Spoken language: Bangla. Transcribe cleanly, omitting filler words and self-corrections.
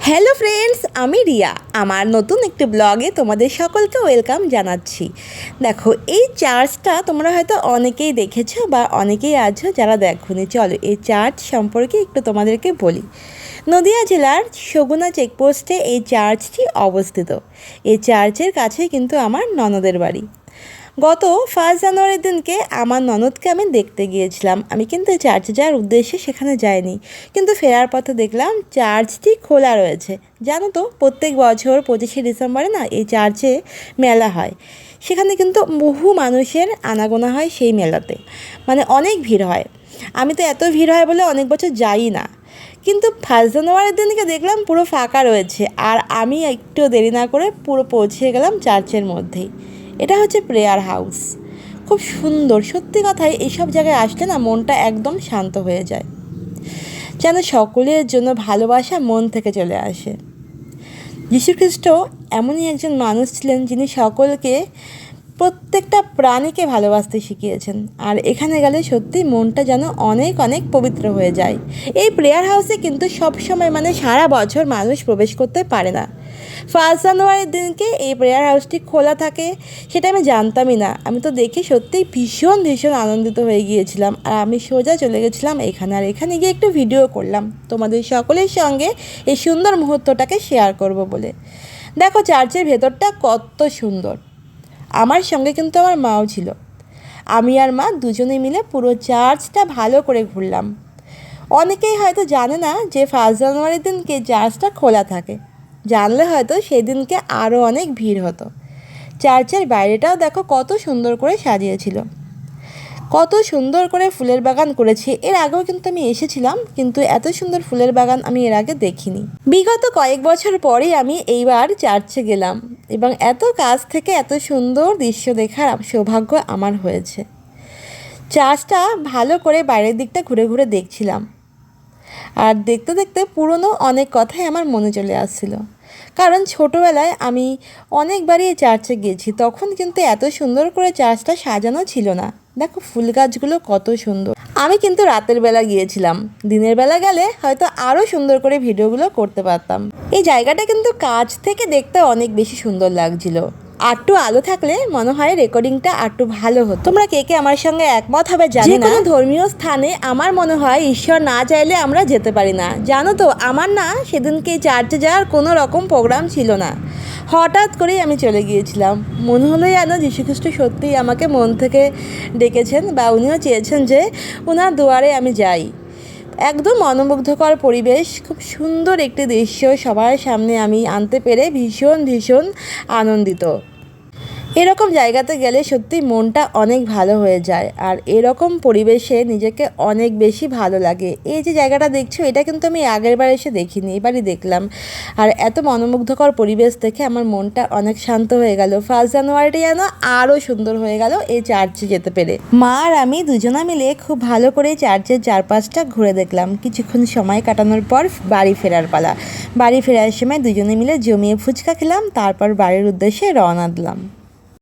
হ্যালো ফ্রেন্ডস, আমি রিয়া। আমার নতুন একটি ব্লগে তোমাদের সকলকে ওয়েলকাম জানাচ্ছি। দেখো, এই চার্চটা তোমরা হয়তো অনেকেই দেখেছো বা অনেকেই আছো যারা দেখোনি। চলো এই চার্চ সম্পর্কে একটু তোমাদেরকে বলি। নদিয়া জেলার সগুনা চেকপোস্টে এই চার্চটি অবস্থিত। এই চার্চের কাছে কিন্তু আমার ননদের বাড়ি। গত 1 জানুয়ারির দিনকে আমার ননদকে আমি দেখতে গিয়েছিলাম। আমি কিন্তু চার্চে যাওয়ার উদ্দেশ্যে সেখানে যাইনি, কিন্তু ফেরার পথে দেখলাম চার্চটি খোলা রয়েছে। জানো তো, প্রত্যেক বছর 25শে ডিসেম্বরে না এই চার্চে মেলা হয়। সেখানে কিন্তু বহু মানুষের আনাগোনা হয় সেই মেলাতে, মানে অনেক ভিড় হয়। আমি তো এত ভিড় হয় বলে অনেক বছর যাই না, কিন্তু 1 জানুয়ারির দিনকে দেখলাম পুরো ফাঁকা রয়েছে। আর আমি একটু দেরি না করে পুরো পৌঁছে গেলাম চার্চের মধ্যেই। এটা হচ্ছে প্রেয়ার হাউস। খুব সুন্দর, সত্যি কথাই এইসব জায়গায় আসলে না মনটা একদম শান্ত হয়ে যায়, যেন সকলের জন্য ভালোবাসা মন থেকে চলে আসে। যীশুখ্রিস্ট এমনই একজন মানুষ ছিলেন যিনি সকলকে, প্রত্যেকটা প্রাণীকে ভালোবাসতে শিখিয়েছেন। আর এখানে গেলে সত্যি মনটা যেন অনেক অনেক পবিত্র হয়ে যায়। এই প্রেয়ার হাউসে কিন্তু সবসময়, মানে সারা বছর মানুষ প্রবেশ করতে পারে না। 1 জানুয়ারির দিনকে এই প্রেয়ার হাউসটি খোলা থাকে, সেটা আমি জানতামই না। আমি তো দেখে সত্যিই ভীষণ ভীষণ আনন্দিত হয়ে গিয়েছিলাম। আর আমি সোজা চলে গেছিলাম এখানে, আর এখানে গিয়ে একটু ভিডিও করলাম তোমাদের সকলের সঙ্গে এই সুন্দর মুহূর্তটাকে শেয়ার করব বলে। দেখো চার্চের ভেতরটা কত সুন্দর। আমার সঙ্গে কিন্তু আমার মাও ছিল। আমি আর মা দুজনে মিলে পুরো চার্চটা ভালো করে ঘুরলাম। অনেকেই হয়তো জানে না যে 1 জানুয়ারির দিনকে চার্চটা খোলা থাকে। জানলে হয়তো সেই দিনকে আরও অনেক ভিড় হতো। চার্চের বাইরেটাও দেখো কত সুন্দর করে সাজিয়েছিল, কত সুন্দর করে ফুলের বাগান করেছে। এর আগেও কিন্তু আমি এসেছিলাম, কিন্তু এত সুন্দর ফুলের বাগান আমি এর আগে দেখিনি। বিগত কয়েক বছর পরেই আমি এইবার চার্চে গেলাম, এবং এত কাছ থেকে এত সুন্দর দৃশ্য দেখার সৌভাগ্য আমার হয়েছে। চার্চটা ভালো করে বাইরের দিকটা ঘুরে ঘুরে দেখছিলাম, আর দেখতে দেখতে পুরনো অনেক কথাই আমার মনে চলে আসছিল। কারণ ছোটোবেলায় আমি অনেকবারই চার্চে গিয়েছি, তখন কিন্তু এত সুন্দর করে চার্চটা সাজানো ছিল না। দেখো ফুল গাছগুলো কত সুন্দর। আমি কিন্তু রাতের বেলা গিয়েছিলাম, দিনের বেলা গেলে হয়তো আরও সুন্দর করে ভিডিওগুলো করতে পারতাম। এই জায়গাটা কিন্তু কাছ থেকে দেখতে অনেক বেশি সুন্দর লাগছিল। আরটু আলো থাকলে মনে হয় রেকর্ডিংটা আরটু ভালো হতো। তোমরা কে কে আমার সঙ্গে একমত হবে জানি না। ধর্মীয় স্থানে আমার মনে হয় ঈশ্বর না চাইলে আমরা যেতে পারি না। জানো তো, আমার না সেদিনকে চার্চে যাওয়ার কোনো রকম প্রোগ্রাম ছিল না। হঠাৎ করেই আমি চলে গিয়েছিলাম। মনে হলো যেন যীশুখ্রিস্ট সত্যিই আমাকে মন থেকে ডেকেছেন, বা উনিও চেয়েছেন যে ওনার দুয়ারে আমি যাই। একদম মনোমুগ্ধকর পরিবেশ, খুব সুন্দর একটি দৃশ্য সবার সামনে আমি আনতে পেরে ভীষণ ভীষণ আনন্দিত। এরকম জায়গাতে গেলে সত্যি মনটা অনেক ভালো হয়ে যায়, আর এরকম পরিবেশে নিজেকে অনেক বেশি ভালো লাগে। এই যে জায়গাটা দেখছো, এটা কিন্তু আমি আগের বার এসে দেখিনি, এবারই দেখলাম। আর এত মনোমুগ্ধকর পরিবেশ দেখে আমার মনটা অনেক শান্ত হয়ে গেল। 1 জানুয়ারিটা যেন আরও সুন্দর হয়ে গেল এই চার্চে যেতে পেরে। মা আর আমি দুজনা মিলে খুব ভালো করে চার্চের চারপাশটা ঘুরে দেখলাম। কিছুক্ষণ সময় কাটানোর পর বাড়ি ফেরার পালা। বাড়ি ফেরার সময় দুজনে মিলে জমিয়ে ফুচকা খেলাম, তারপর বাড়ির উদ্দেশ্যে রওনা দিলাম।